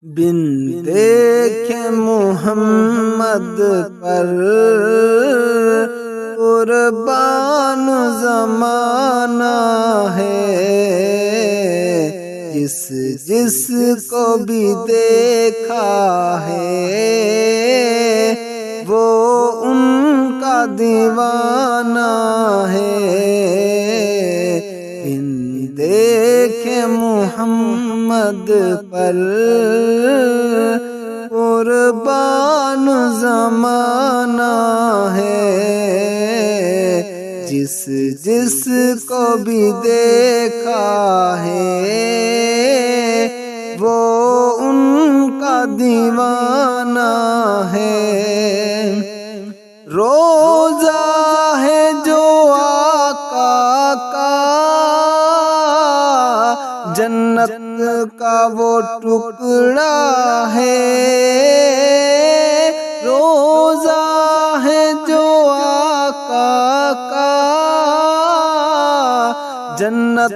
بن دیکھے محمد پر قربان زمانہ ہے، جس کو بھی دیکھا ہے وہ ان کا دیوانہ ہے۔ بن دیکھے محمد پر قربان زمانہ ہے، جس کو بھی دیکھا ہے وہ ان کا دیوانہ ہے۔ روزہ ہے جو آقا کا، جنت کا وہ ٹکڑا ہے۔ روزہ ہے جو آقا کا، جنت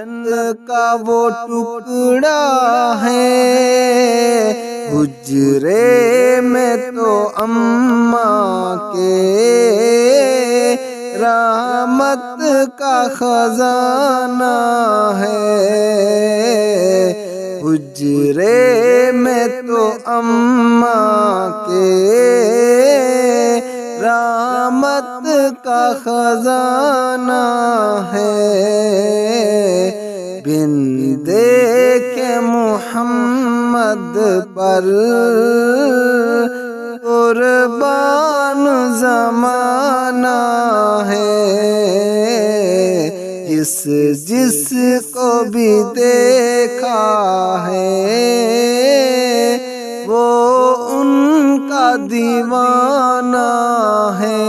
کا وہ ٹکڑا ہے۔ حجرے میں تو اماں کے رحمت کا خزانہ ہے۔ حجرے میں تو اماں کے رحمت کا خزانہ ہے۔ بن دیکھے محمد پر قربان زمانہ ہے، جس کو بھی دیکھا ہے وہ ان کا دیوانہ ہے۔